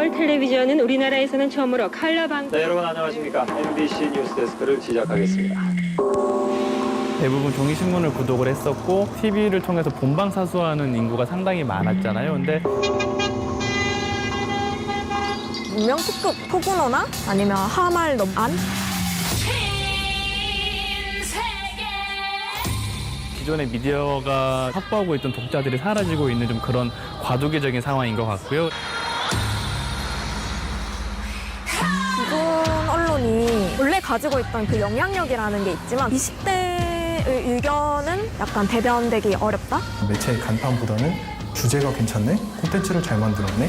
글로벌 텔레비전은 우리나라에서는 처음으로 칼라 방송. 네, 여러분 안녕하십니까. MBC 뉴스데스크를 시작하겠습니다. 대부분 종이신문을 구독을 했었고 TV를 통해서 본방사수하는 인구가 상당히 많았잖아요. 근데 문명 특급 포근어나 아니면 하말 넘안? 기존의 미디어가 확보하고 있던 독자들이 사라지고 있는 좀 그런 과도기적인 상황인 것 같고요. 기존 언론이 원래 가지고 있던 그 영향력이라는 게 있지만 20대의 의견은 약간 대변되기 어렵다? 매체의 간판보다는 주제가 괜찮네? 콘텐츠를 잘 만들었네?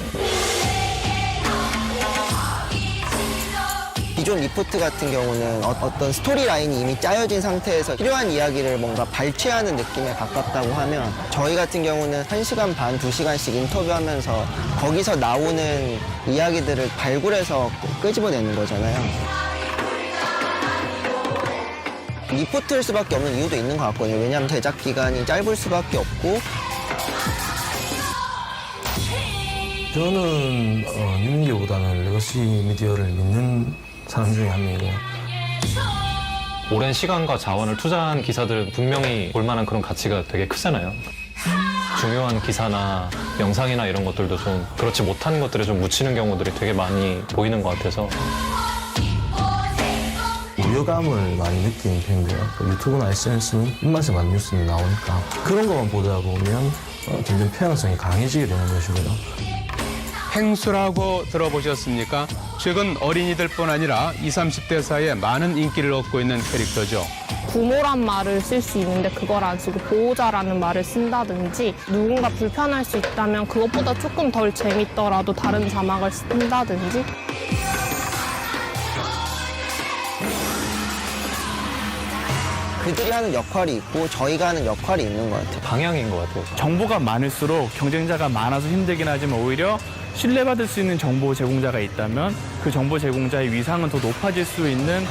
기존 리포트 같은 경우는 어떤 스토리 라인이 이미 짜여진 상태에서 필요한 이야기를 뭔가 발췌하는 느낌에 가깝다고 하면 저희 같은 경우는 1시간 반, 2시간씩 인터뷰하면서 거기서 나오는 이야기들을 발굴해서 끄집어내는 거잖아요. 리포트일 수밖에 없는 이유도 있는 것 같거든요. 왜냐하면 제작 기간이 짧을 수밖에 없고 저는 뉴미디어보다는 레거시 미디어를 믿는 사람 중에 한 명이고요. 오랜 시간과 자원을 투자한 기사들은 분명히 볼만한 그런 가치가 되게 크잖아요. 중요한 기사나 영상이나 이런 것들도 좀 그렇지 못한 것들에 좀 묻히는 경우들이 되게 많이 보이는 것 같아서 우려감을 많이 느끼는 편인데요. 유튜브나 SNS는 입맛에 맞는 뉴스는 나오니까 그런 것만 보다 보면 점점 편향성이 강해지게 되는 것이고요. 행수라고 들어보셨습니까? 최근 어린이들뿐 아니라 20, 30대 사이에 많은 인기를 얻고 있는 캐릭터죠. 부모란 말을 쓸 수 있는데 그걸 안 쓰고 보호자라는 말을 쓴다든지 누군가 불편할 수 있다면 그것보다 조금 덜 재밌더라도 다른 자막을 쓴다든지 그들이 하는 역할이 있고 저희가 하는 역할이 있는 것 같아요. 방향인 것 같아요. 정보가 많을수록 경쟁자가 많아서 힘들긴 하지만 오히려 신뢰받을 수 있는 정보 제공자가 있다면 그 정보 제공자의 위상은 더 높아질 수 있는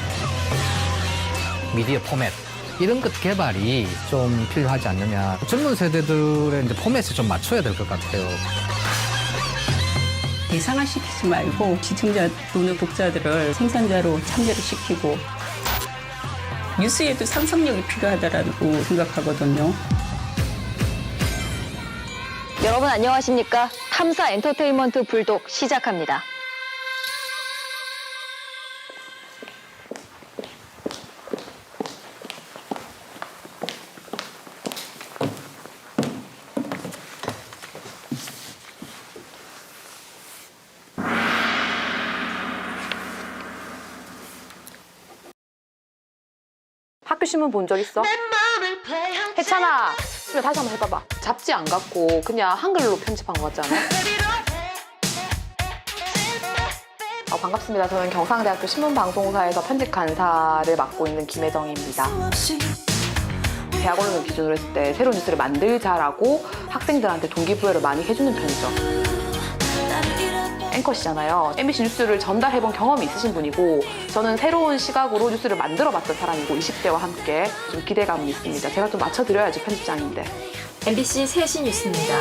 미디어 포맷 이런 것 개발이 좀 필요하지 않느냐. 젊은 세대들의 이제 포맷에 좀 맞춰야 될 것 같아요. 대상화시키지 말고 시청자 또는 독자들을 생산자로 참여를 시키고 뉴스에도 상상력이 필요하다고 생각하거든요. 여러분 안녕하십니까? 탐사 엔터테인먼트 불독 시작합니다. 학교 신문 본 적 있어? 혜찬아, 다시 한번 해봐봐. 잡지 안 갖고 그냥 한글로 편집한 거 같지 않아? 반갑습니다. 저는 경상대학교 신문방송사에서 편집 간사를 맡고 있는 김혜정입니다. 대학 언론을 기준으로 했을 때 새로운 뉴스를 만들자라고 학생들한테 동기부여를 많이 해주는 편이죠. 앵커시잖아요. MBC 뉴스를 전달해본 경험이 있으신 분이고 저는 새로운 시각으로 뉴스를 만들어봤던 사람이고 20대와 함께 좀 기대감이 있습니다. 제가 좀 맞춰드려야지 편집장인데. MBC 3시 뉴스입니다.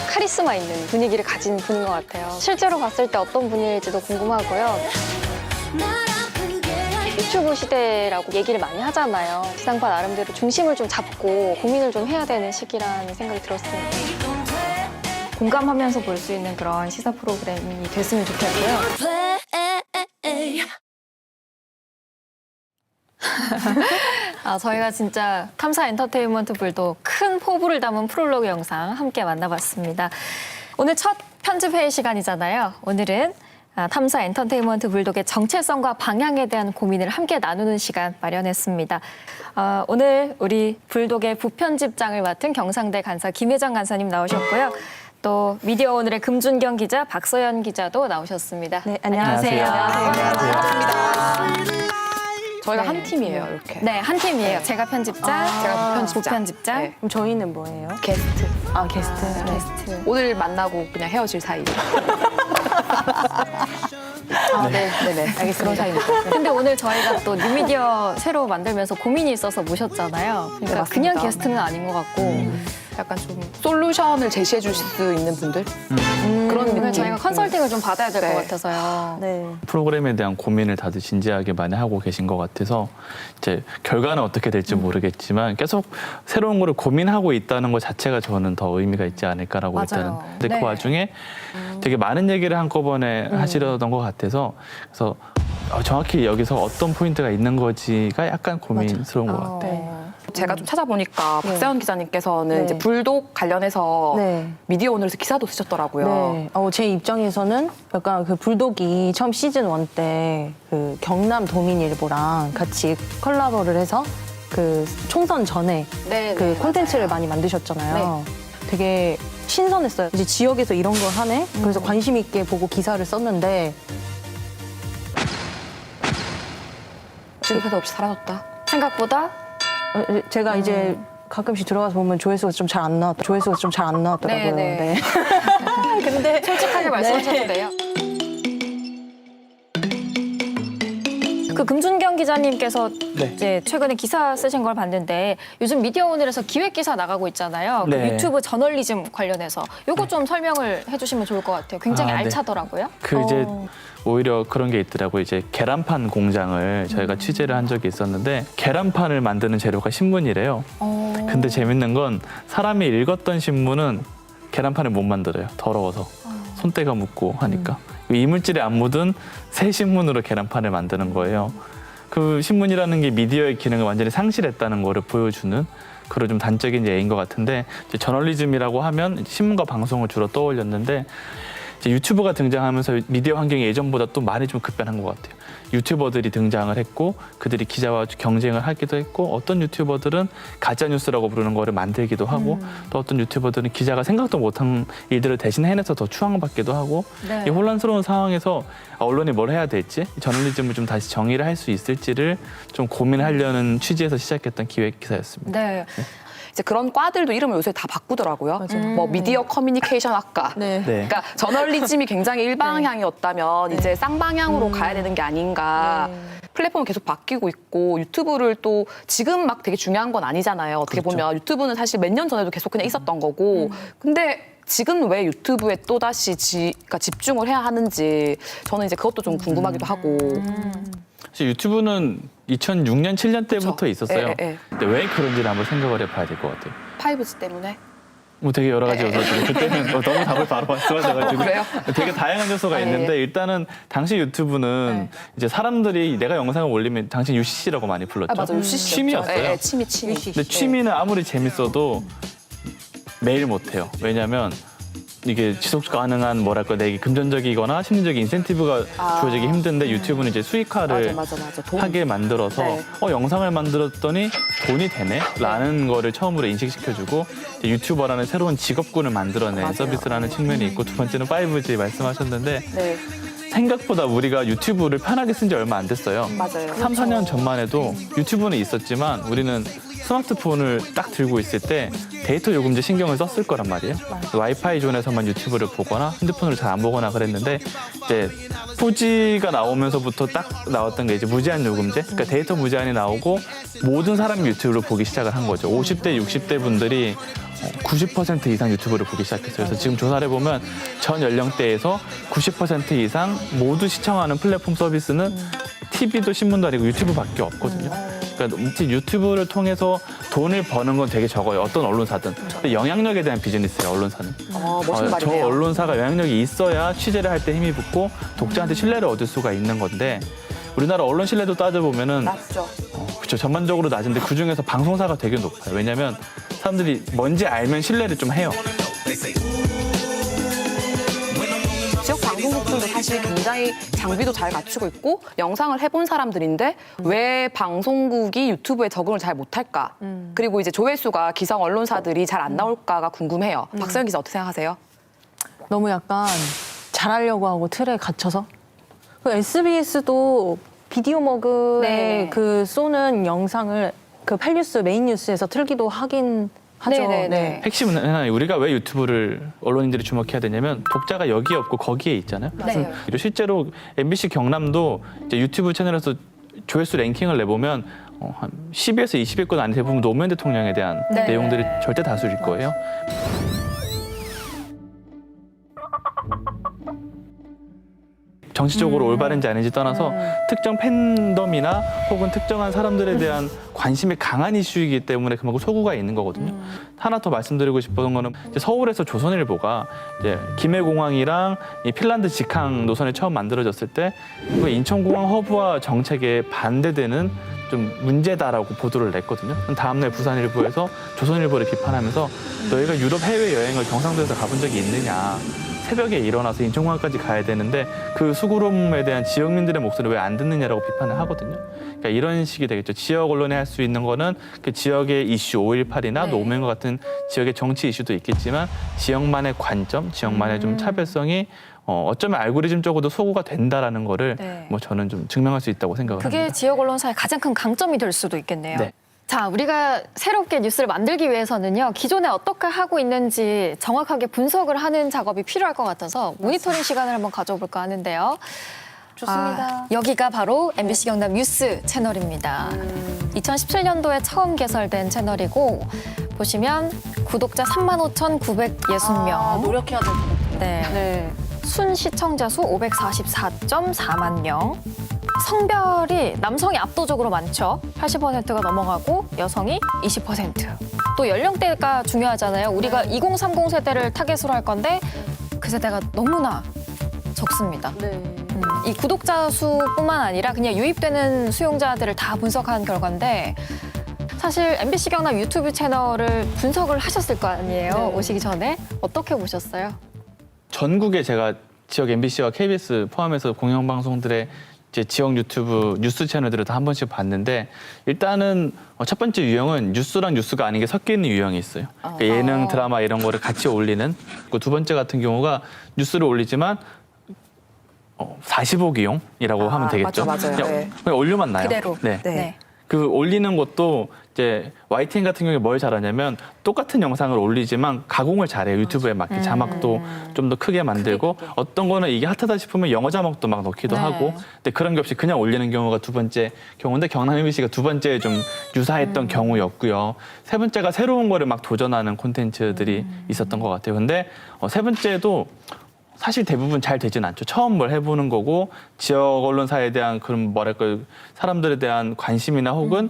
카리스마 있는 분위기를 가진 분인 것 같아요. 실제로 봤을 때 어떤 분일지도 궁금하고요. 유튜브 시대라고 얘기를 많이 하잖아요. 지상파 나름대로 중심을 좀 잡고 고민을 좀 해야 되는 시기라는 생각이 들었습니다. 공감하면서 볼 수 있는 그런 시사 프로그램이 됐으면 좋겠고요. 저희가 진짜 탐사 엔터테인먼트 불독 큰 포부를 담은 프롤로그 영상 함께 만나봤습니다. 오늘 첫 편집 회의 시간이잖아요. 오늘은 탐사 엔터테인먼트 불독의 정체성과 방향에 대한 고민을 함께 나누는 시간 마련했습니다. 오늘 우리 불독의 부편집장을 맡은 경상대 간사 김혜정 간사님 나오셨고요. 또 미디어 오늘의 금준경 기자, 박서연 기자도 나오셨습니다. 네, 안녕하세요. 반갑습니다. 저희가 한 팀이에요, 이렇게. 네, 한 팀이에요. 제가 편집장, 제가 부편집장. 네. 그럼 저희는 뭐예요? 게스트. 게스트. 게스트. 오늘 만나고 그냥 헤어질 사이. 네네. 알겠습니다. 그런 사이니까. 근데 오늘 저희가 또 뉴미디어 새로 만들면서 고민이 있어서 모셨잖아요. 그러니까 네, 그냥 게스트는 아닌 것 같고 약간 좀 솔루션을 제시해 주실 수 있는 분들 그런 오늘 느낌. 저희가 컨설팅을 좀 받아야 될 것 네. 같아서요. 네. 프로그램에 대한 고민을 다들 진지하게 많이 하고 계신 것 같아서 이제 결과는 어떻게 될지 모르겠지만 계속 새로운 거를 고민하고 있다는 것 자체가 저는 더 의미가 있지 않을까라고 맞아요. 일단은. 근데 네. 그 와중에 되게 많은 얘기를 한꺼번에 하시려던 것 같아서 그래서 정확히 여기서 어떤 포인트가 있는 거지가 약간 고민스러운 것 같아요. 제가 좀 찾아보니까 박세현 기자님께서는 네. 이제 불독 관련해서 네. 미디어 오늘에서 기사도 쓰셨더라고요. 네. 제 입장에서는 약간 그 불독이 처음 시즌 1 때 그 경남 도민일보랑 같이 콜라보를 해서 그 총선 전에 네, 그 네, 콘텐츠를 많이 만드셨잖아요. 되게 신선했어요. 이제 지역에서 이런 걸 하네? 그래서 관심 있게 보고 기사를 썼는데 주급해도 없이 사라졌다. 생각보다 제가 이제 가끔씩 들어가서 보면 조회수가 좀 잘 안 나왔다. 조회수가 좀 잘 안 나왔더라고요. 네. 근데 솔직하게 말씀하셔도 돼요. 그 금준경 기자님께서 네. 이제 최근에 기사 쓰신 걸 봤는데 요즘 미디어 오늘에서 기획 기사 나가고 있잖아요. 그 네. 유튜브 저널리즘 관련해서 요거 좀 설명을 해주시면 좋을 것 같아요. 굉장히 아, 네. 알차더라고요. 그 이제 오히려 그런 게 있더라고요. 이제 계란판 공장을 저희가 취재를 한 적이 있었는데 계란판을 만드는 재료가 신문이래요. 근데 재밌는 건 사람이 읽었던 신문은 계란판을 못 만들어요. 더러워서. 손때가 묻고 하니까. 이물질이 안 묻은 새 신문으로 계란판을 만드는 거예요. 그 신문이라는 게 미디어의 기능을 완전히 상실했다는 거를 보여주는 그런 좀 단적인 예인 것 같은데 이제 저널리즘이라고 하면 신문과 방송을 주로 떠올렸는데 이제 유튜브가 등장하면서 미디어 환경이 예전보다 또 많이 좀 급변한 것 같아요. 유튜버들이 등장을 했고 그들이 기자와 경쟁을 하기도 했고 어떤 유튜버들은 가짜 뉴스라고 부르는 거를 만들기도 하고 또 어떤 유튜버들은 기자가 생각도 못한 일들을 대신 해내서 더 추앙받기도 하고 네. 이 혼란스러운 상황에서 언론이 뭘 해야 될지 저널리즘을 좀 다시 정의를 할 수 있을지를 좀 고민하려는 취지에서 시작했던 기획 기사였습니다. 네. 이제 그런 과들도 이름을 요새 다 바꾸더라고요. 뭐 미디어 커뮤니케이션 학과. 네. 그러니까 저널리즘이 굉장히 일방향이었다면 이제 쌍방향으로 가야 되는 게 아닌가. 플랫폼은 계속 바뀌고 있고 유튜브를 또 지금 막 되게 중요한 건 아니잖아요. 어떻게 그렇죠. 보면 유튜브는 사실 몇 년 전에도 계속 그냥 있었던 거고. 근데 지금 왜 유튜브에 또다시 그러니까 집중을 해야 하는지 저는 이제 그것도 좀 궁금하기도 하고. 사실 유튜브는 2006년, 7년 때부터 있었어요. 근데 왜 그런지를 한번 생각을 해봐야 될 것 같아요. 5G 때문에. 뭐 되게 여러 가지 요소들이 그때는 너무 답을 바로 말씀하셔가지고 그래요? 되게 다양한 요소가 있는데 일단은 당시 유튜브는 이제 사람들이 내가 영상을 올리면 당시 UCC라고 많이 불렀죠. 맞아, UCC. 취미였어요. 취미. 근데 취미는 아무리 재밌어도 매일 못해요. 왜냐하면 이게 지속 가능한 뭐랄까 내게 금전적이거나 심리적인 인센티브가 주어지기 힘든데 유튜브는 이제 수익화를 맞아. 하게 만들어서 네. 영상을 만들었더니 돈이 되네? 라는 거를 처음으로 인식시켜주고 이제 유튜버라는 새로운 직업군을 만들어낸 맞아요. 서비스라는 측면이 있고 두 번째는 5G 말씀하셨는데 네. 생각보다 우리가 유튜브를 편하게 쓴 지 얼마 안 됐어요. 맞아요. 3, 4년 전만 해도 유튜브는 있었지만 우리는 스마트폰을 딱 들고 있을 때 데이터 요금제 신경을 썼을 거란 말이에요. 와이파이 존에서만 유튜브를 보거나 핸드폰으로 잘 안 보거나 그랬는데 이제 4G가 나오면서부터 딱 나왔던 게 이제 무제한 요금제, 그러니까 데이터 무제한이 나오고 모든 사람이 유튜브를 보기 시작을 한 거죠. 50대, 60대 분들이 90% 이상 유튜브를 보기 시작했어요. 그래서 지금 조사를 해보면 전 연령대에서 90% 이상 모두 시청하는 플랫폼 서비스는 TV도 신문도 아니고 유튜브밖에 없거든요. 그러니까 유튜브를 통해서 돈을 버는 건 되게 적어요. 어떤 언론사든. 근데 영향력에 대한 비즈니스예요, 언론사는. 멋진 저 말이네요. 언론사가 영향력이 있어야 취재를 할 때 힘이 붙고 독자한테 신뢰를 얻을 수가 있는 건데 우리나라 언론 신뢰도 따져보면은 맞죠. 그렇죠. 전반적으로 낮은데 그중에서 방송사가 되게 높아요. 왜냐하면 사람들이 뭔지 알면 신뢰를 좀 해요. 지역 방송국들도 사실 굉장히 장비도 잘 갖추고 있고 영상을 해본 사람들인데 왜 방송국이 유튜브에 적응을 잘 못할까? 그리고 이제 조회수가 기성 언론사들이 잘 안 나올까가 궁금해요. 박세현 기자 어떻게 생각하세요? 너무 약간 잘하려고 하고 틀에 갇혀서 그 SBS도 비디오 머그에 네. 그 쏘는 영상을 그 팔뉴스 메인 뉴스에서 틀기도 하긴 하죠. 네네네. 핵심은 하나, 우리가 왜 유튜브를 언론인들이 주목해야 되냐면 독자가 여기에 없고 거기에 있잖아요. 네. 실제로 MBC 경남도 이제 유튜브 채널에서 조회수 랭킹을 내보면 한 10에서 20여 건 안에 대부분 노무현 대통령에 대한 네. 내용들이 절대 다수일 거예요. 정치적으로 올바른지 아닌지 떠나서 특정 팬덤이나 혹은 특정한 사람들에 대한 관심이 강한 이슈이기 때문에 그만큼 소구가 있는 거거든요. 하나 더 말씀드리고 싶었던 거는 이제 서울에서 조선일보가 이제 김해공항이랑 이 핀란드 직항 노선이 처음 만들어졌을 때 인천공항 허브화 정책에 반대되는 좀 문제다라고 보도를 냈거든요. 다음날 부산일보에서 조선일보를 비판하면서 너희가 유럽 해외여행을 경상도에서 가본 적이 있느냐. 새벽에 일어나서 인천공항까지 가야 되는데 그 수구름에 대한 지역민들의 목소리를 왜 안 듣느냐라고 비판을 하거든요. 그러니까 이런 식이 되겠죠. 지역 언론이 할 수 있는 거는 그 지역의 이슈 5.18이나 노무현과 같은 지역의 정치 이슈도 있겠지만 지역만의 관점, 지역만의 좀 차별성이 어쩌면 알고리즘적으로도 소구가 된다라는 거를 뭐 저는 좀 증명할 수 있다고 생각을 합니다. 그게 지역 언론사의 가장 큰 강점이 될 수도 있겠네요. 네. 자, 우리가 새롭게 뉴스를 만들기 위해서는요, 기존에 어떻게 하고 있는지 정확하게 분석을 하는 작업이 필요할 것 같아서 모니터링 시간을 한번 가져볼까 하는데요. 좋습니다. 여기가 바로 MBC 경남 뉴스 채널입니다. 2017년도에 처음 개설된 채널이고 보시면 구독자 35,960명. 노력해야 될 것 같아요. 네. 순 시청자 수 544.4만 명. 성별이 남성이 압도적으로 많죠. 80%가 넘어가고 여성이 20%. 또 연령대가 중요하잖아요. 우리가 2030 세대를 타겟으로 할 건데 그 세대가 너무나 적습니다. 이 구독자 수뿐만 아니라 그냥 유입되는 수용자들을 다 분석한 결과인데 사실 MBC 경남 유튜브 채널을 분석을 하셨을 거 아니에요. 오시기 전에. 어떻게 보셨어요? 전국에 제가 지역 MBC와 KBS 포함해서 공영방송들의 이제 지역 유튜브 뉴스 채널들을 다 한 번씩 봤는데 일단은 첫 번째 유형은 뉴스랑 뉴스가 아닌 게 섞여 있는 유형이 있어요. 그러니까 예능, 드라마 이런 거를 같이 올리는. 그리고 두 번째 같은 경우가 뉴스를 올리지만 45기용이라고 하면 되겠죠. 맞아요. 그냥 올려만 놔요. 그대로. 네. 그 올리는 것도 이제 YTN 같은 경우에 뭘 잘하냐면 똑같은 영상을 올리지만 가공을 잘해요. 유튜브에 맞게 자막도 좀 더 크게 만들고 어떤 거는 이게 핫하다 싶으면 영어 자막도 막 넣기도 하고 근데 그런 게 없이 그냥 올리는 경우가 두 번째 경우인데 경남 MBC가 두 번째 좀 유사했던 경우였고요. 세 번째가 새로운 거를 막 도전하는 콘텐츠들이 있었던 것 같아요. 근데 세 번째도 사실 대부분 잘 되진 않죠. 처음 뭘 해보는 거고 지역 언론사에 대한 그런 뭐랄까 사람들에 대한 관심이나 혹은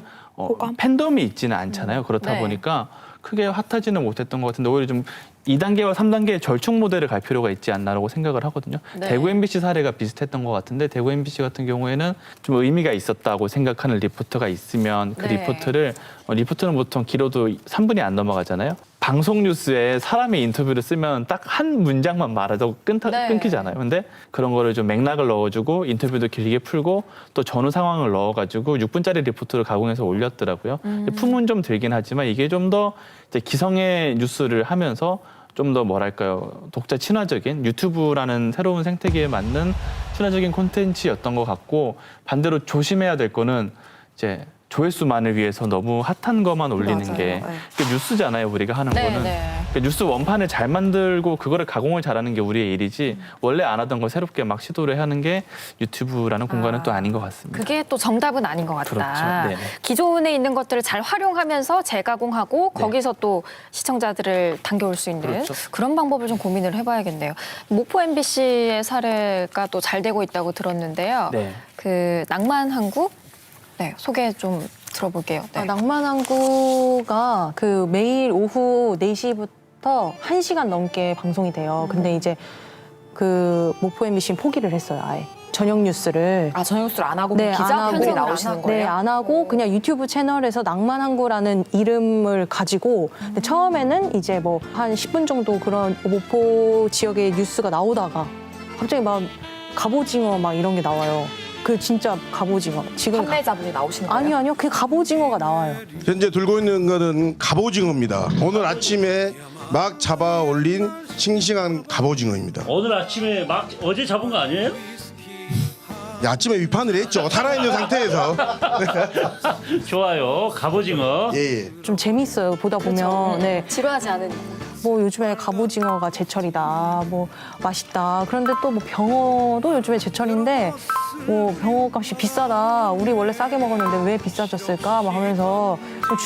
팬덤이 있지는 않잖아요. 그렇다 보니까 크게 핫하지는 못했던 것 같은데 오히려 좀 2단계와 3단계의 절충 모델을 갈 필요가 있지 않나라고 생각을 하거든요. 대구 MBC 사례가 비슷했던 것 같은데 대구 MBC 같은 경우에는 좀 의미가 있었다고 생각하는 리포터가 있으면 그 리포트는 보통 길어도 3분이 안 넘어가잖아요. 방송 뉴스에 사람의 인터뷰를 쓰면 딱 한 문장만 말해도 끊기잖아요. 근데 그런 거를 좀 맥락을 넣어주고 인터뷰도 길게 풀고 또 전후 상황을 넣어가지고 6분짜리 리포트를 가공해서 올렸더라고요. 품은 좀 들긴 하지만 이게 좀 더 기성의 뉴스를 하면서 좀 더 뭐랄까요 독자 친화적인 유튜브라는 새로운 생태계에 맞는 친화적인 콘텐츠였던 것 같고 반대로 조심해야 될 거는 이제 조회수만을 위해서 너무 핫한 것만 올리는 게 뉴스잖아요. 우리가 하는 거는. 그러니까 뉴스 원판을 잘 만들고 그거를 가공을 잘하는 게 우리의 일이지 원래 안 하던 걸 새롭게 막 시도를 하는 게 유튜브라는 공간은 또 아닌 것 같습니다. 그게 또 정답은 아닌 것 같다. 그렇죠. 기존에 있는 것들을 잘 활용하면서 재가공하고 거기서 또 시청자들을 당겨올 수 있는 그런 방법을 좀 고민을 해봐야겠네요. 목포 MBC의 사례가 또 잘 되고 있다고 들었는데요. 그 낭만항구 소개 좀 들어볼게요. 낭만항구가 그 매일 오후 4시부터 1시간 넘게 방송이 돼요. 근데 이제 그 목포 MBC는 포기를 했어요, 아예. 저녁 뉴스를. 저녁 뉴스를 안 하고 기자 편집이 나오시는 거예요? 네, 안 하고 그냥 유튜브 채널에서 낭만항구라는 이름을 가지고 근데 처음에는 이제 뭐 한 10분 정도 그런 목포 지역의 뉴스가 나오다가 갑자기 막 갑오징어 막 이런 게 나와요. 그 진짜 갑오징어. 지금 판매자분이 나오시는 거예요? 아니요. 그 갑오징어가 나와요. 현재 들고 있는 것은 갑오징어입니다. 오늘 아침에 막 잡아 올린 싱싱한 갑오징어입니다. 오늘 아침에 막 어제 잡은 거 아니에요? 아침에 위판을 했죠. 살아있는 상태에서. 좋아요. 갑오징어. 예. 좀 재밌어요. 보다 보면. 네. 지루하지 않은. 뭐 요즘에 갑오징어가 제철이다, 뭐 맛있다. 그런데 또 뭐 병어도 요즘에 제철인데 뭐 병어 값이 비싸다. 우리 원래 싸게 먹었는데 왜 비싸졌을까? 막 하면서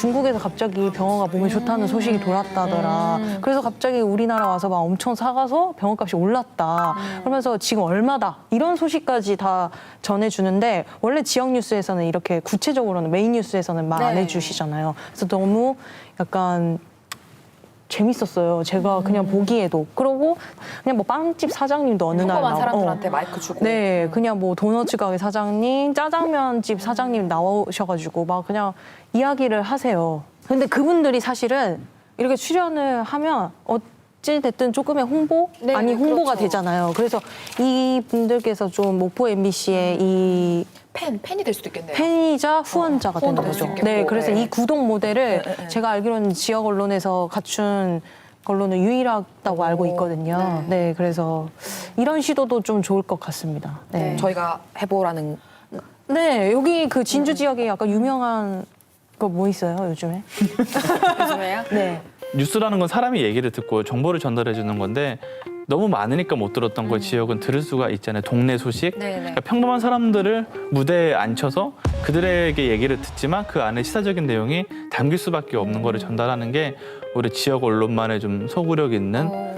중국에서 갑자기 병어가 몸에 좋다는 소식이 돌았다더라. 그래서 갑자기 우리나라 와서 막 엄청 사가서 병어 값이 올랐다. 그러면서 지금 얼마다 이런 소식까지 다 전해주는데 원래 지역 뉴스에서는 이렇게 구체적으로는 메인 뉴스에서는 말 안 해주시잖아요. 그래서 너무 약간 재밌었어요. 제가 그냥 보기에도. 그러고 그냥 뭐 빵집 사장님도 어느 날 평범한 사람들한테 마이크 주고. 네, 그냥 뭐 도너츠 가게 사장님, 짜장면집 사장님 나오셔가지고 막 그냥 이야기를 하세요. 근데 그분들이 사실은 이렇게 출연을 하면 어찌 됐든 조금의 홍보? 네, 아니 홍보가 그렇죠. 되잖아요. 그래서 이 분들께서 좀 목포 MBC의 이 팬이 될 수도 있겠네요. 팬이자 후원자가 되는 후원도 될 거죠. 수 있겠고. 네, 그래서 네. 이 구독 모델을 네. 제가 알기로는 지역 언론에서 갖춘 걸로는 유일하다고 알고 있거든요. 네, 그래서 이런 시도도 좀 좋을 것 같습니다. 네, 저희가 해보라는. 네, 여기 그 진주 지역에 약간 유명한 거 뭐 있어요, 요즘에? 요즘에요? 네. 뉴스라는 건 사람이 얘기를 듣고 정보를 전달해 주는 건데 너무 많으니까 못 들었던 거 지역은 들을 수가 있잖아요. 동네 소식. 그러니까 평범한 사람들을 무대에 앉혀서 그들에게 얘기를 듣지만 그 안에 시사적인 내용이 담길 수밖에 없는 거를 전달하는 게 우리 지역 언론만의 좀 소구력 있는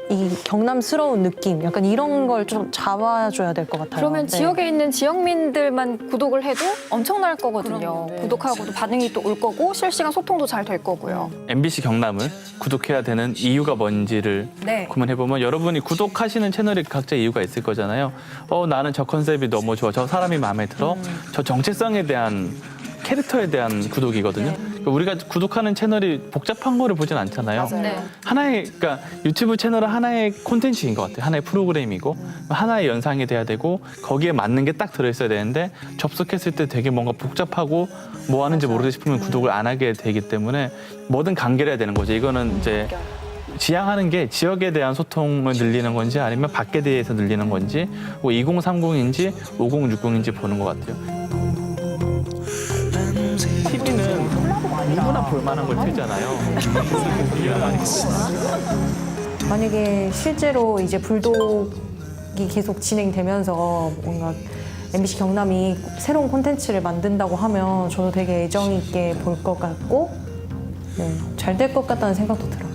이 경남스러운 느낌, 약간 이런 걸 좀 잡아줘야 될 것 같아요. 그러면 네. 지역에 있는 지역민들만 구독을 해도 엄청날 거거든요. 구독하고도 반응이 또 올 거고 실시간 소통도 잘 될 거고요. MBC 경남을 구독해야 되는 이유가 뭔지를 네. 고민해보면 여러분이 구독하시는 채널이 각자 이유가 있을 거잖아요. 나는 저 컨셉이 너무 좋아. 저 사람이 마음에 들어. 저 정체성에 대한 캐릭터에 대한 구독이거든요. 그러니까 우리가 구독하는 채널이 복잡한 거를 보진 않잖아요. 네. 하나의 그러니까 유튜브 채널은 하나의 콘텐츠인 것 같아요. 하나의 프로그램이고 하나의 연상이 돼야 되고 거기에 맞는 게 딱 들어있어야 되는데 접속했을 때 되게 뭔가 복잡하고 뭐 하는지 모르겠다 싶으면 구독을 안 하게 되기 때문에 뭐든 간결해야 되는 거죠. 이거는 이제 지향하는 게 지역에 대한 소통을 늘리는 건지 아니면 밖에 대해서 늘리는 건지 뭐 2030인지 5060인지 보는 것 같아요. TV는 누구나 볼 만한 걸 틀잖아요. 만약에 실제로 이제 불독이 계속 진행되면서 뭔가 MBC 경남이 새로운 콘텐츠를 만든다고 하면 저도 되게 애정 있게 볼 것 같고 잘 될 것 같다는 생각도 들어요.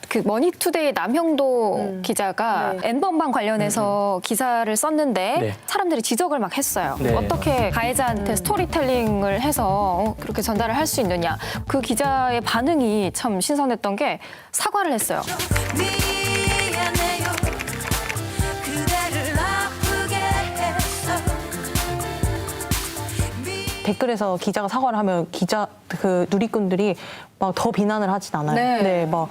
그 머니투데이 남형도 기자가 N번방 관련해서 기사를 썼는데 네. 사람들이 지적을 막 했어요. 네. 어떻게 가해자한테 스토리텔링을 해서 그렇게 전달을 할 수 있느냐. 그 기자의 반응이 참 신선했던 게 사과를 했어요. 댓글에서 기자가 사과를 하면 기자 그 누리꾼들이 막 더 비난을 하진 않아요. 네. 막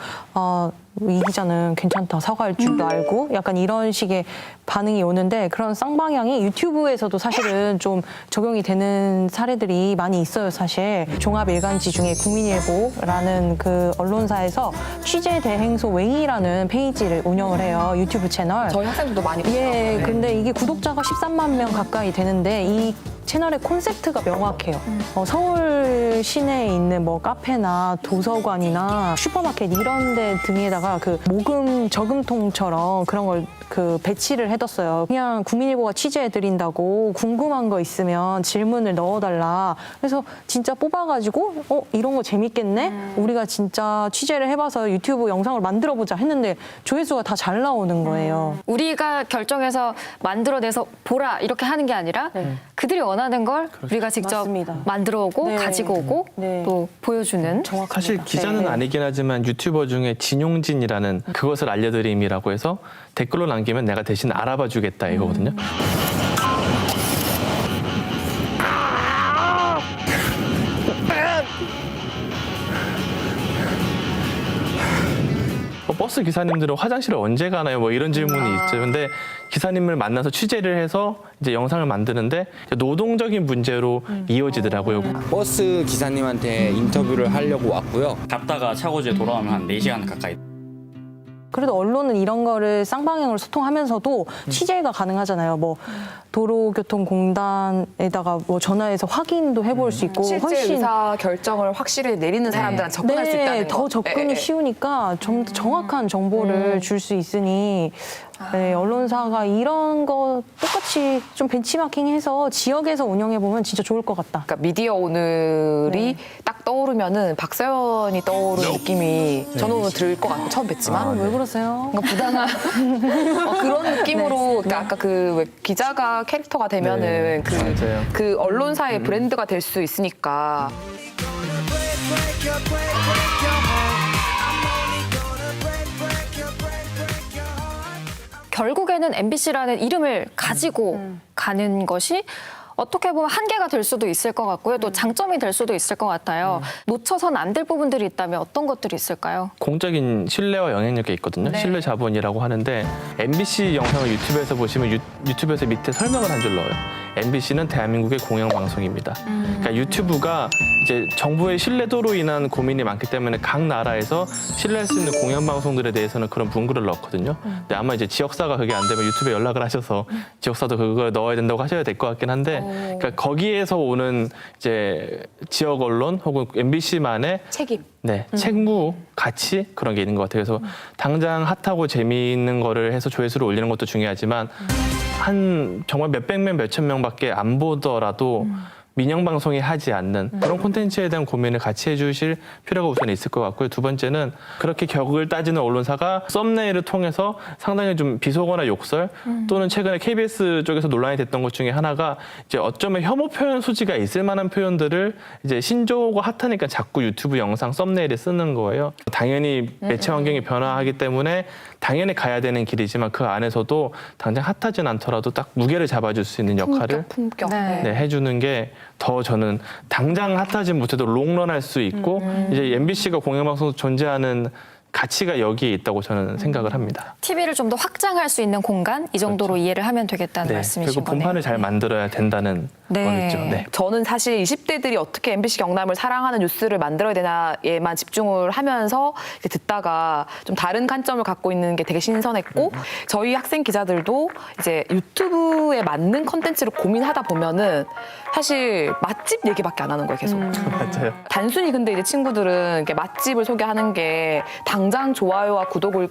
이 기자는 괜찮다 사과할 줄도 알고 약간 이런 식의 반응이 오는데 그런 쌍방향이 유튜브에서도 사실은 좀 적용이 되는 사례들이 많이 있어요. 사실 종합일간지 중에 국민일보라는 그 언론사에서 취재 대행소 웨이라는 페이지를 운영을 해요. 유튜브 채널. 저희 학생들도 많이 보죠. 예, 네. 근데 이게 구독자가 13만 명 가까이 되는데 이 채널의 콘셉트가 명확해요. 서울 시내에 있는 뭐 카페나 도서관이나 슈퍼마켓 이런 데 등에다가 그 모금 저금통처럼 그런 걸 그 배치를 해뒀어요. 그냥 국민일보가 취재해드린다고 궁금한 거 있으면 질문을 넣어달라. 그래서 진짜 뽑아가지고 이런 거 재밌겠네? 우리가 진짜 취재를 해봐서 유튜브 영상을 만들어보자 했는데 조회수가 다 잘 나오는 거예요. 우리가 결정해서 만들어내서 보라 이렇게 하는 게 아니라 그들이 원하는 걸 우리가 직접 맞습니다. 만들어 오고 네. 가지고 오고 또 보여주는. 사실 기자는 아니긴 하지만 유튜버 중에 진용진이라는 그것을 알려드림이라고 해서 댓글로 남기면 내가 대신 알아봐 주겠다 이거거든요. 버스 기사님들은 화장실을 언제 가나요? 뭐 이런 질문이 있죠. 근데 기사님을 만나서 취재를 해서 이제 영상을 만드는데 노동적인 문제로 이어지더라고요. 버스 기사님한테 인터뷰를 하려고 왔고요. 갔다가 차고지에 돌아오면 한 4시간 가까이. 그래도 언론은 이런 거를 쌍방향으로 소통하면서도 취재가 가능하잖아요. 뭐 도로교통공단에다가 뭐 전화해서 확인도 해볼 수 있고 실제 훨씬 의사 결정을 확실히 내리는 사람들한테 접근할 수 있다는 거. 더 접근이 쉬우니까 좀 더 정확한 정보를 줄 수 있으니 네, 언론사가 이런 거 똑같이 좀 벤치마킹해서 지역에서 운영해보면 진짜 좋을 것 같다. 그러니까 미디어 오늘이 딱 떠오르면은 박서연이 떠오르는 느낌이 저는 오늘 들 것 같고 처음 뵀지만 왜 그러세요? 뭔가 부당한 그런 느낌으로 그러니까 아까 그 왜 기자가 캐릭터가 되면은 맞아요. 그 언론사의 브랜드가 될 수 있으니까. 결국에는 MBC라는 이름을 가지고 가는 것이 어떻게 보면 한계가 될 수도 있을 것 같고요. 또 장점이 될 수도 있을 것 같아요. 놓쳐선 안 될 부분들이 있다면 어떤 것들이 있을까요? 공적인 신뢰와 영향력이 있거든요. 네. 신뢰 자본이라고 하는데 MBC 영상을 유튜브에서 보시면 유튜브에서 밑에 설명을 한 줄 넣어요. MBC는 대한민국의 공영방송입니다. 그러니까 유튜브가 이제 정부의 신뢰도로 인한 고민이 많기 때문에 각 나라에서 신뢰할 수 있는 공영방송들에 대해서는 그런 문구를 넣거든요. 근데 아마 이제 지역사가 그게 안 되면 유튜브에 연락을 하셔서 지역사도 그걸 넣어야 된다고 하셔야 될 것 같긴 한데 그러니까 거기에서 오는 이제 지역 언론 혹은 MBC만의 책임. 네, 책무, 가치 그런 게 있는 것 같아요. 그래서 당장 핫하고 재미있는 거를 해서 조회수를 올리는 것도 중요하지만 한 정말 몇백 명, 몇천 명밖에 안 보더라도 민영 방송이 하지 않는 그런 콘텐츠에 대한 고민을 같이 해주실 필요가 우선 있을 것 같고요. 두 번째는 그렇게 격을 따지는 언론사가 썸네일을 통해서 상당히 좀 비속어나 욕설 또는 최근에 KBS 쪽에서 논란이 됐던 것 중에 하나가 이제 어쩌면 혐오 표현 소지가 있을 만한 표현들을 이제 신조어가 핫하니까 자꾸 유튜브 영상 썸네일에 쓰는 거예요. 당연히 매체 환경이 변화하기 때문에 당연히 가야 되는 길이지만 그 안에서도 당장 핫하진 않더라도 딱 무게를 잡아줄 수 있는 역할을 품격. 네, 해주는 게 더 저는 당장 핫하지 못해도 롱런할 수 있고 이제 MBC가 공영방송 존재하는 가치가 여기에 있다고 저는 생각을 합니다. TV를 좀 더 확장할 수 있는 공간 이 정도로 이해를 하면 되겠다는 네, 말씀이신 그리고 거네요. 본판을 잘 만들어야 된다는 거겠죠. 네. 저는 사실 20대들이 어떻게 MBC 경남을 사랑하는 뉴스를 만들어야 되나에만 집중을 하면서 이렇게 듣다가 좀 다른 관점을 갖고 있는 게 되게 신선했고 저희 학생 기자들도 이제 유튜브에 맞는 컨텐츠를 고민하다 보면은 사실 맛집 얘기밖에 안 하는 거예요, 계속. 맞아요. 단순히 근데 이제 친구들은 이렇게 맛집을 소개하는 게 당장 좋아요와 구독을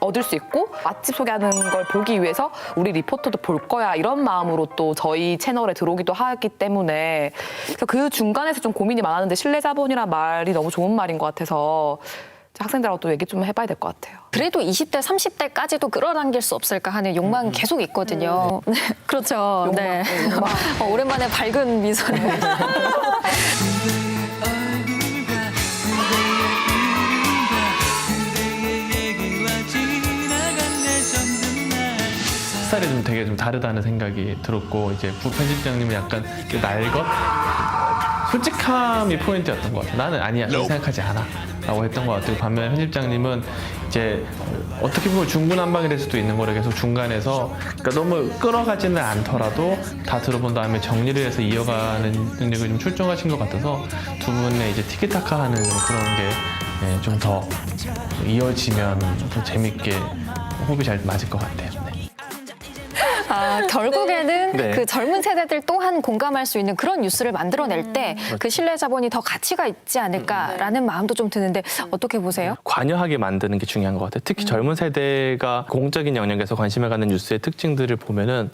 얻을 수 있고 맛집 소개하는 걸 보기 위해서 우리 리포터도 볼 거야 이런 마음으로 또 저희 채널에 들어오기도 하기 때문에 그 중간에서 좀 고민이 많았는데 신뢰 자본이란 말이 너무 좋은 말인 것 같아서 학생들하고 또 얘기 좀 해봐야 될 것 같아요. 그래도 20대, 30대까지도 끌어당길 수 없을까 하는 욕망은 계속 있거든요. 네, 그렇죠. 욕망, 네. 네, 욕망. 오랜만에 밝은 미소를. 스타일이 좀 되게 좀 다르다는 생각이 들었고 이제 부편집장님은 약간 그 날것 솔직함이 포인트였던 것 같아요. 나는 아니야 그렇게 생각하지 않아 라고 했던 것 같아요. 반면에 편집장님은 이제 어떻게 보면 중구난방이 될 수도 있는 거를 계속 중간에서 그러니까 너무 끌어가지는 않더라도 다 들어본 다음에 정리를 해서 이어가는 능력이 좀 출중하신 것 같아서 두 분의 이제 티키타카 하는 그런 게 좀 더 이어지면 좀 재밌게 호흡이 잘 맞을 것 같아요. 아, 결국에는 네. 그 젊은 세대들 또한 공감할 수 있는 그런 뉴스를 만들어낼 때 그 신뢰 자본이 더 가치가 있지 않을까라는 마음도 좀 드는데 어떻게 보세요? 관여하게 만드는 게 중요한 것 같아요. 특히 젊은 세대가 공적인 영역에서 관심을 갖는 뉴스의 특징들을 보면은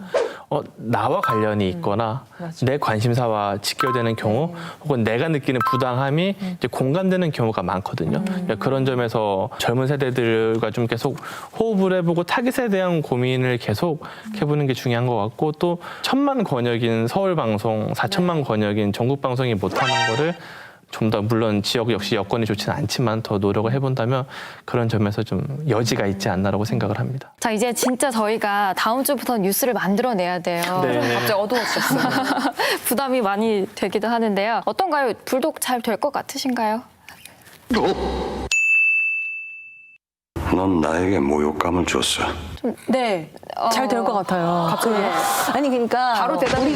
나와 관련이 있거나 내 관심사와 직결되는 경우 혹은 내가 느끼는 부당함이 이제 공감되는 경우가 많거든요. 그러니까 그런 점에서 젊은 세대들과 좀 계속 호흡을 해보고 타깃에 대한 고민을 계속 해보는 게 중요한 것 같고 또 1,000만 권역인 서울방송, 4천만 권역인 전국방송이 못하는 거를 좀 더 물론 지역 역시 여건이 좋지는 않지만 더 노력을 해본다면 그런 점에서 좀 여지가 있지 않나라고 생각을 합니다. 자, 이제 진짜 저희가 다음 주부터 뉴스를 만들어내야 돼요. 네. 갑자기 어두워졌어요. 부담이 많이 되기도 하는데요. 어떤가요? 불독 잘 될 것 같으신가요? 넌 나에게 모욕감을 줬어. 네, 잘 될 것 같아요. 갑자기. 아니 그러니까 바로 대답을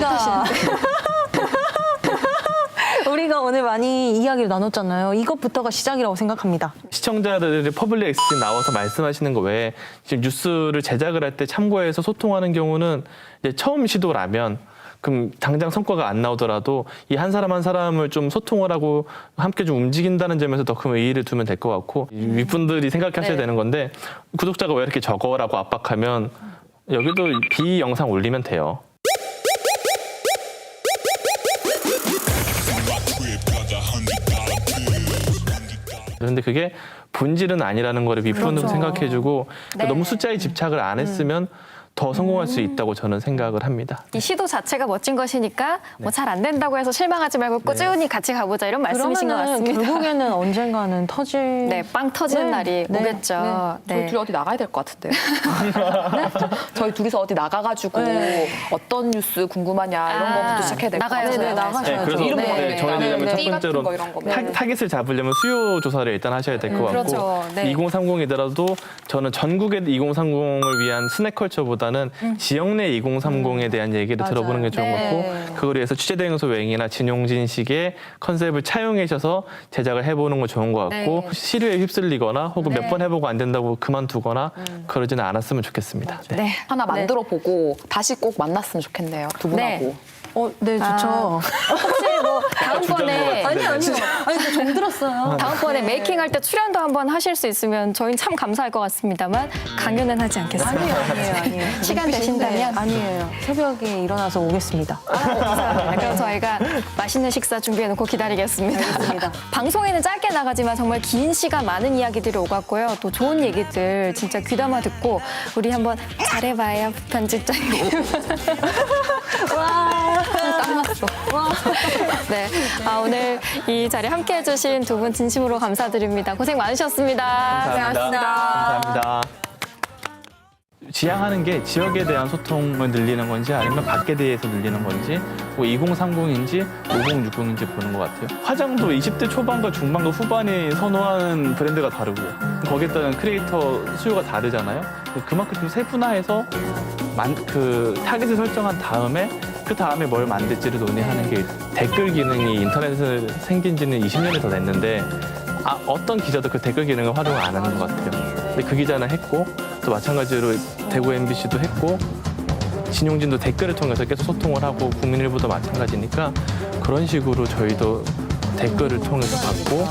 우리가 저희가 오늘 많이 이야기를 나눴잖아요. 이것부터가 시작이라고 생각합니다. 시청자들이 퍼블릭 엑스에 나와서 말씀하시는 거 외에 지금 뉴스를 제작을 할 때 참고해서 소통하는 경우는 이제 처음 시도라면 그럼 당장 성과가 안 나오더라도 이 한 사람 한 사람을 좀 소통을 하고 함께 좀 움직인다는 점에서 더 큰 의의를 두면 될 것 같고 윗분들이 생각하셔야 되는 건데 구독자가 왜 이렇게 적어라고 압박하면 여기도 비 영상 올리면 돼요. 그런데 그게 본질은 아니라는 거를 윗분으로 그렇죠. 생각해주고 네. 너무 숫자에 집착을 안 했으면 더 성공할 수 있다고 저는 생각을 합니다. 이 시도 자체가 멋진 것이니까 뭐 잘 안 된다고 해서 실망하지 말고 꾸준히 같이 가보자 이런 말씀이신 것 그러면은 같습니다. 결국에는 언젠가는 터질. 네, 빵 터지는 날이 오겠죠. 저희 둘이 어디 나가야 될 것 같은데요. 네? 저희 둘이서 어디 나가가지고 어떤 뉴스 궁금하냐 이런 거부터 시작해야 될 것 같아요. 네, 나가셔야죠. 그래서 이름 정해지려면 첫 띠 같은 번째로 거 이런 거. 타깃을 잡으려면 수요 조사를 일단 하셔야 될 것 같고 그렇죠. 네. 2030이더라도 저는 전국의 2030을 위한 스낵컬처보다는 지역 내 2030에 대한 얘기를 들어보는 게 좋은 것 같고 그걸 위해서 취재대행소 외행이나 진용진식의 컨셉을 차용하셔서 제작을 해보는 건 좋은 것 같고 시류에 휩쓸리거나 혹은 몇 번 해보고 안 된다고 그만두거나 그러지는 않았으면 좋겠습니다. 네. 하나 만들어 보고 다시 꼭 만났으면 좋겠네요. 두 분하고. 네, 좋죠. 혹시 뭐 다음번에 아니요. 아니, 정들었어요. 다음번에 메이킹 할 때 출연도 한번 하실 수 있으면 저희는 참 감사할 것 같습니다만 강요는 하지 않겠습니다. 아니에요. 시간 되신다면 아니에요. 새벽에 일어나서 오겠습니다. 감사합니다. 그럼 저희가 맛있는 식사 준비해놓고 기다리겠습니다. 알겠습니다. 방송에는 짧게 나가지만 정말 긴 시간 많은 이야기들이 오갔고요. 또 좋은 얘기들 진짜 귀담아 듣고 우리 한번 잘해봐요 편집장님. 와. 땀 났어. 네, 오늘 이 자리에 함께해 주신 두 분 진심으로 감사드립니다. 고생 많으셨습니다. 감사합니다. 지향하는 게 지역에 대한 소통을 늘리는 건지 아니면 밖에 대해서 늘리는 건지 뭐 2030인지 5060인지 보는 것 같아요. 화장도 20대 초반과 중반과 후반이 선호하는 브랜드가 다르고 거기에 따른 크리에이터 수요가 다르잖아요. 그만큼 좀 세분화해서 그 타겟을 설정한 다음에 그 다음에 뭘 만들지를 논의하는 게 댓글 기능이 인터넷에 생긴 지는 20년이 더 됐는데 어떤 기자도 그 댓글 기능을 활용을 안 하는 것 같아요. 근데 그 기자는 했고 또 마찬가지로 대구 MBC도 했고 진용진도 댓글을 통해서 계속 소통을 하고 국민일보도 마찬가지니까 그런 식으로 저희도 댓글을 통해서 받고